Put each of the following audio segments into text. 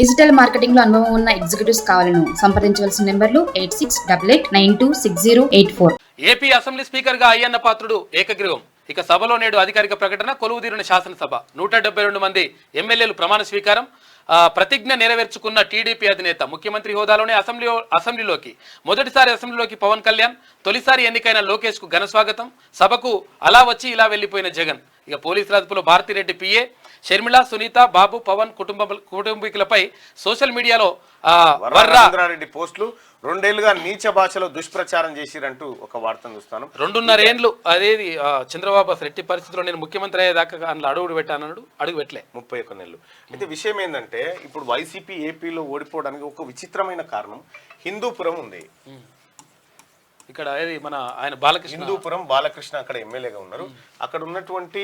Digital marketing లో అనుభవం ఉన్న ఎగ్జిక్యూటివ్స్ కావాలను సంప్రదించవలసిన నెంబర్లు 8688926084. ఏపీ అసెంబ్లీ స్పీకర్ గా అయ్యన్న పాత్రుడు ఏకగ్రీవం. ఇక సభలో నేడు అధికారిక ప్రకటన. కొలువుదీరిన శాసనసభ 172 మంది ఎమ్మెల్యేలు ప్రమాణ స్వీకారం. ప్రతిజ్ఞ నెరవేర్చుకున్న టీడీపీ అధినేత ముఖ్యమంత్రి హోదాలోనే అసెంబ్లీలోకి మొదటిసారి పవన్ కళ్యాణ్, తొలిసారి ఎన్నికైన లోకేష్ కు ఘన స్వాగతం. సభకు అలా వచ్చి ఇలా వెళ్లిపోయిన జగన్. ఇక పోలీసుల అదుపులో భారతిరెడ్డి, పిఏ షర్మిల, సునీత, బాబు, పవన్ కుటుంబీకులపై సోషల్ మీడియాలో వరరాజేంద్రారెడ్డి పోస్టులు 2 ఏళ్లుగా నీచ భాషలో దుష్ప్రచారం చేసిరంటూ ఒక వార్తను చూస్తాను. 2.5 ఏళ్ళు అదేది చంద్రబాబు రెడ్డి పరిస్థితిలో నేను ముఖ్యమంత్రి అయ్యేదాకా అందులో అడుగు పెట్టానన్నాడు, అడుగు పెట్టలే 31 నెలలు. అయితే విషయం ఏంటంటే ఇప్పుడు వైసీపీ ఏపీలో ఓడిపోవడానికి ఒక విచిత్రమైన కారణం హిందూపురం ఉంది. ఇక్కడ మన ఆయన బాలకృష్ణ, హిందూపురం బాలకృష్ణ అక్కడ ఎమ్మెల్యేగా ఉన్నారు. అక్కడ ఉన్నటువంటి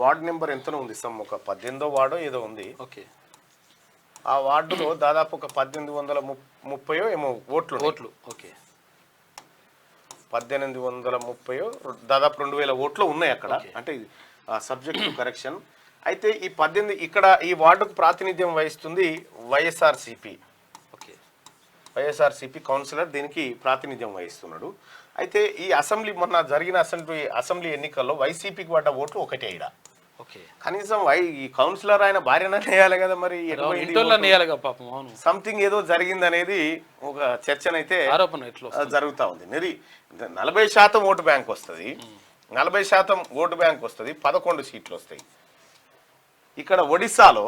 వార్డు నెంబర్ ఎంతనో ఉంది, ఒక 18వ వార్డో ఏదో ఉంది. ఓకే, ఆ వార్డులో దాదాపు ఒక 1830 ఏమో ఓట్లు. ఓకే, 1830 దాదాపు 2000 ఓట్లు ఉన్నాయి అక్కడ. అంటే సబ్జెక్ట్ టు కరెక్షన్. అయితే ఈ 18 ఇక్కడ ఈ వార్డుకు ప్రాతినిధ్యం వహిస్తుంది వైఎస్ఆర్సిపి. వైఎస్ఆర్సిపి కౌన్సిలర్ దీనికి ప్రాతినిధ్యం వహిస్తున్నాడు. అయితే ఈ అసెంబ్లీ మొన్న జరిగిన అసెంబ్లీ ఎన్నికల్లో వైసీపీకి పడ్డ ఓట్లు ఒకటే. ఈడ కనీసం ఈ కౌన్సిలర్ ఆయన భార్యనే వేయాలి కదా, మరి సంథింగ్ ఏదో జరిగింది అనేది ఒక చర్చనైతే జరుగుతూ ఉంది. 40% ఓటు బ్యాంక్ వస్తుంది, 40% ఓటు బ్యాంక్ వస్తుంది, 11 సీట్లు వస్తాయి. ఇక్కడ ఒడిశాలో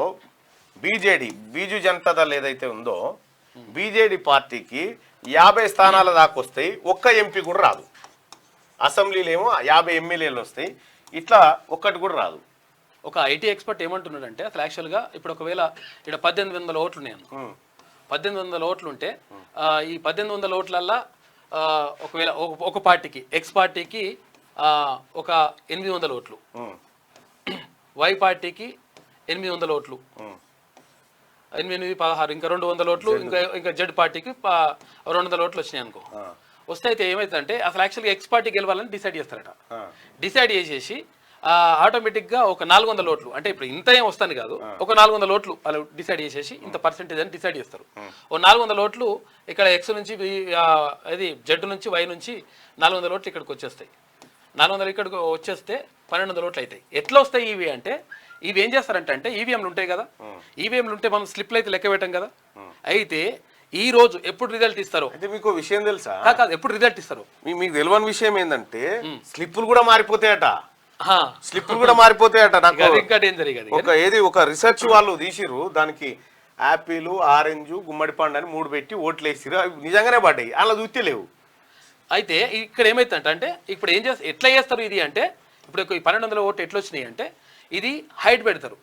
బీజు జనతా దళ్ ఏదైతే ఉందో బీజేడీ పార్టీకి 50 స్థానాల దాకా వస్తాయి, ఒక్క ఎంపీ కూడా రాదు. అసెంబ్లీలో ఏమో 50 ఎమ్మెల్యేలు వస్తాయి, ఇట్లా ఒక్కటి కూడా రాదు. ఒక ఐటీ ఎక్స్పర్ట్ ఏమంటున్నాడంటే అసలు యాక్చువల్గా ఇప్పుడు ఒకవేళ ఇక్కడ 1800 ఓట్లు ఉన్నాయి, 1800 ఓట్లు ఉంటే ఈ 1800 ఓట్లల్లా ఒకవేళ ఒక పార్టీకి ఎక్స్ పార్టీకి ఒక 800 ఓట్లు, వై పార్టీకి 800 ఓట్లు, 8, 16 ఇంకా 200 ఓట్లు, ఇంకా జెడ్ పార్టీకి 200 ఓట్లు వచ్చినాయి అనుకో. వస్తే అయితే ఏమైతుందంటే అసలు యాక్చువల్గా ఎక్స్ పార్టీ గెలవాలని డిసైడ్ చేస్తారట. డిసైడ్ చేసేసి ఆటోమేటిక్గా ఒక 400 ఓట్లు, అంటే ఇప్పుడు ఇంత ఏం వస్తాను కాదు, ఒక 400 ఓట్లు వాళ్ళు డిసైడ్ చేసేసి ఇంత పర్సెంటేజ్ అని డిసైడ్ చేస్తారు. ఓ 400 ఓట్లు ఇక్కడ ఎక్స్ నుంచి అది జెడ్ నుంచి వై నుంచి 400 ఓట్లు ఇక్కడికి వచ్చేస్తాయి. 400 ఇక్కడికి వచ్చేస్తే 1200 ఓట్లు అవుతాయి. ఎట్లా వస్తాయి ఇవి అంటే ఇవి ఏం చేస్తారంటే ఈవీఎంలు ఉంటాయి కదా, ఈవీఎంలు ఉంటే మనం స్లిప్లు అయితే లెక్క పెట్టాం కదా. అయితే ఈ రోజు ఎప్పుడు రిజల్ట్ ఇస్తారో అయితే మీకు విషయం తెలుసా? కాదు, ఎప్పుడు రిజల్ట్ ఇస్తారు మీకు తెలియని విషయం ఏంటంటే స్లిప్పులు కూడా మారిపోతాయట. స్లిప్పులు కూడా మారిపోతాయట. నాకు ఇంకా డేంజర్ ఒక రీసెర్చ్ వాళ్ళు తీసిరు, దానికి యాపిల్, ఆరెంజ్, గుమ్మడి పండు అని 3 పెట్టి ఓట్లు వేసిరు, అవి నిజంగానే పడ్డాయి, అలా చూస్తే లేవు. అయితే ఇక్కడ ఏమైతుందంటే ఇప్పుడు ఏం చేస్తారు, ఎట్లా చేస్తారు ఇది అంటే ఇప్పుడు 1200 ఓట్లు ఎట్లా వచ్చినాయి అంటే ఇది హైట్ పెడతారు.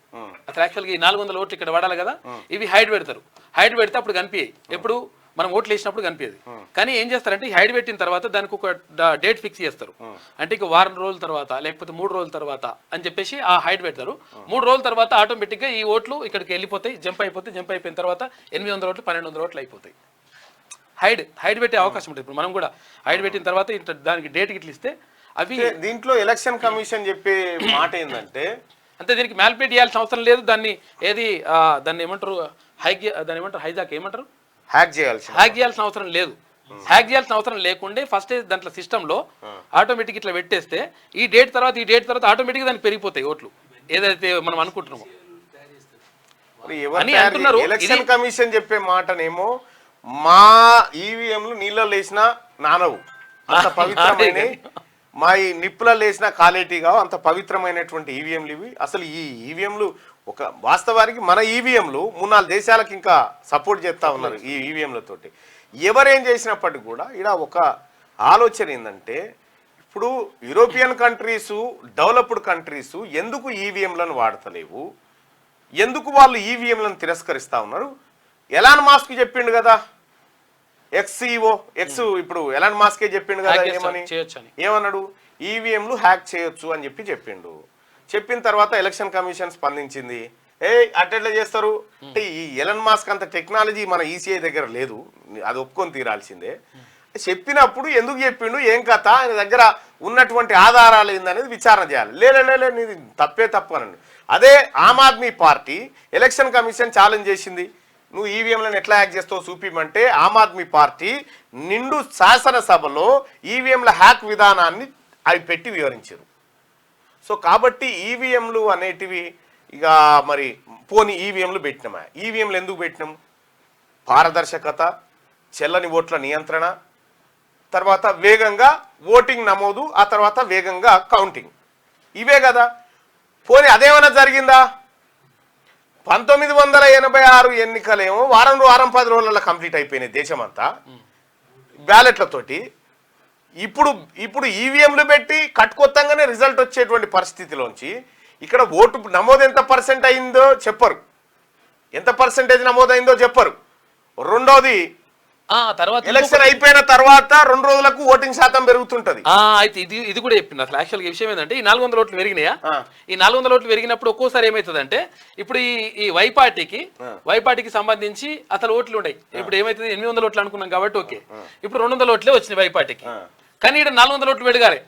అసలు యాక్చువల్గా ఈ 400 ఓట్లు ఇక్కడ పడాలి కదా, ఇవి హైట్ పెడతారు. హైట్ పెడితే అప్పుడు కనిపించాయి, ఎప్పుడు మనం ఓట్లు వేసినప్పుడు కనిపించేది. కానీ ఏం చేస్తారంటే ఈ హైట్ పెట్టిన తర్వాత దానికి ఒక డేట్ ఫిక్స్ చేస్తారు. అంటే ఇక వారం రోజుల తర్వాత లేకపోతే 3 రోజుల తర్వాత అని చెప్పేసి ఆ హైట్ పెడతారు. 3 రోజుల తర్వాత ఆటోమేటిక్గా ఈ ఓట్లు ఇక్కడికి వెళ్ళిపోతాయి, జంప్ అయిపోయిన తర్వాత 800 ఓట్లు 1200 ఓట్లు అయిపోతాయి. హైట్ పెట్టే అవకాశం ఉంటుంది. ఇప్పుడు మనం కూడా హైట్ పెట్టిన తర్వాత దానికి డేట్ ఇట్లా ఇస్తే అవి దీంట్లో ఎలక్షన్ కమిషన్ చెప్పే మాట ఏంటంటే అంతే, దీనికి మ్యానిపులేట్ చేయాల్సిన అవసరం లేదు. దాన్ని ఏమంటారు హ్యాక్ చేయాల్సిన అవసరం లేదు. హ్యాక్ చేయాల్సిన అవసరం లేకుండే ఫస్ట్ దాంట్లో సిస్టంలో ఆటోమేటిక్ ఇట్లా పెట్టేస్తే ఈ డేట్ తర్వాత ఆటోమేటిక్ దానికి పెరిగిపోతాయి ఓట్లు ఏదైతే మనం అనుకుంటున్నామో అని అంటున్నారు. ఎలక్షన్ కమిషన్ చెప్పే మాటనేమో మా ఈవీఎంలు నీళ్ళలో వేసినా నానవు, అంత పవిత్రమైన మా ఈ నిప్పులలో వేసిన కాలేటీగా అంత పవిత్రమైనటువంటి ఈవీఎంలు ఇవి. అసలు ఈ ఈవీఎంలు ఒక వాస్తవానికి మన ఈవీఎంలు 3-4 దేశాలకు ఇంకా సపోర్ట్ చేస్తూ ఉన్నారు ఈ ఈవీఎంలతోటి. ఎవరేం చేసినప్పటికీ కూడా ఇక్కడ ఒక ఆలోచన ఏంటంటే ఇప్పుడు యూరోపియన్ కంట్రీసు, డెవలప్డ్ కంట్రీసు ఎందుకు ఈవీఎంలను వాడతలేవు, ఎందుకు వాళ్ళు ఈవీఎంలను తిరస్కరిస్తూ ఉన్నారు? ఎలాన్ మాస్క్ చెప్పిండు కదా, ఇప్పుడు ఎలాన్ మాస్కే చెప్పిండు కదా, ఏమన్నాడు, ఈవీఎంలు హ్యాక్ చేయొచ్చు అని చెప్పిండు. చెప్పిన తర్వాత ఎలక్షన్ కమిషన్ స్పందించింది, అట్లా చేస్తారు అంటే ఈ ఎలన్ మాస్క్ అంత టెక్నాలజీ మన ఈసీఐ దగ్గర లేదు, అది ఒప్పుకొని తీరాల్సిందే. చెప్పినప్పుడు ఎందుకు చెప్పిండు, ఏం కథ, ఆయన దగ్గర ఉన్నటువంటి ఆధారాలు ఏందనేది విచారణ చేయాలి. లేలే నీది తప్పే తప్పు అనండి. అదే Aam Aadmi Party election commission challenge చేసింది, నువ్వు ఈవీఎంలను ఎట్లా హ్యాక్ చేస్తావు చూపిమంటే ఆమ్ ఆద్మీ పార్టీ నిండు శాసనసభలో ఈవీఎంల హ్యాక్ విధానాన్ని అవి పెట్టి వివరించారు. సో కాబట్టి ఈవీఎంలు అనేటివి ఇక మరి పోని ఈవీఎంలు పెట్టినామా, ఈవీఎంలు ఎందుకు పెట్టినాం? పారదర్శకత, చెల్లని ఓట్ల నియంత్రణ, తర్వాత వేగంగా ఓటింగ్ నమోదు, ఆ తర్వాత వేగంగా కౌంటింగ్, ఇవే కదా. పోనీ అదేమైనా జరిగిందా? 1986 ఎన్నికలేమో వారం 10 రోజులలో కంప్లీట్ అయిపోయినాయి దేశమంతా బ్యాలెట్లతోటి. ఇప్పుడు ఈవీఎంలు పెట్టి కట్టుకొత్తంగానే రిజల్ట్ వచ్చేటువంటి పరిస్థితిలోంచి ఇక్కడ ఓటు నమోదు ఎంత పర్సెంట్ అయిందో చెప్పరు, ఎంత పర్సెంటేజ్ నమోదైందో చెప్పరు. రెండోది తర్వాత ఎలక్షన్ అయిపోయిన తర్వాత 2 రోజులకు ఓటింగ్ శాతం పెరుగుతుంటది. అయితే ఇది కూడా చెప్పింది. అసలు యాక్చువల్గా విషయం ఏంటంటే ఈ 400 ఓట్లు పెరిగినాయా, ఈ 400 ఓట్లు పెరిగినప్పుడు ఒక్కోసారి ఏమవుతుందంటే ఇప్పుడు ఈ వైపాటికి సంబంధించి అసలు ఓట్లు ఉన్నాయి. ఇప్పుడు ఏమైతుంది 800 ఓట్లు అనుకున్నాం కాబట్టి ఓకే, ఇప్పుడు 200 ఓట్లే వచ్చినాయి వైపాటికి. కానీ ఇక్కడ 400 ఓట్లు పెరగాలి,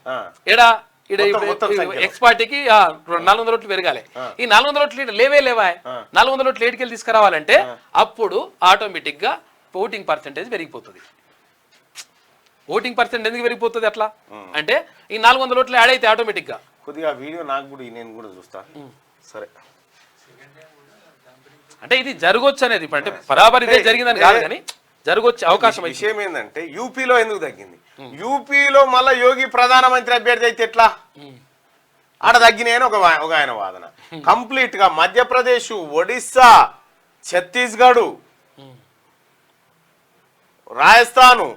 ఎక్స్ పార్టీకి 400 ఓట్లు పెరగాలి. ఈ 400 ఓట్లు లేవా 400 ఓట్లు ఏడికెళ్ళి తీసుకురావాలంటే అప్పుడు ఆటోమేటిక్ గా ఓటింగ్ పర్సెంటేజ్ పెరిగిపోతుంది. ఓటింగ్ పర్సెంట్ ఎందుకు పెరిగిపోతుంది అట్లా అంటే ఈ 400 ఓట్లు యాడ్ అయితే ఆటోమేటిక్ గా. కొద్దిగా వీడియో నాకు కూడా నేను కూడా చూస్తా. సరే, అంటే ఇది జరగొచ్చు అనేది అంటే బరాబర్ ఇదే జరిగిందని కాదు కానీ జరగొచ్చే అవకాశం. విషయం ఏంటంటే యూపీలో ఎందుకు తగ్గింది? యూపీలో మళ్ళా యోగి ప్రధానమంత్రి అభ్యర్థి అయితే ఎట్లా ఆడ తగ్గినాయని ఒక ఆయన వాదన. కంప్లీట్ గా మధ్యప్రదేశ్, ఒడిస్సా, ఛత్తీస్గఢ్, రాజస్థాను,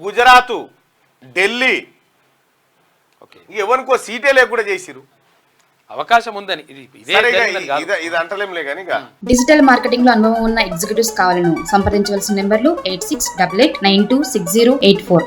గుజరాత్, ఢిల్లీ ఎవరికో సీటే లేకుండా చేసిరు. అవకాశం ఉందని ఇది అంటలేంలే కానీ. డిజిటల్ మార్కెటింగ్ లో అనుభవం ఉన్న ఎగ్జిక్యూటివ్స్ కావాలను సంప్రదించవలసిన నెంబర్లు 8688926084.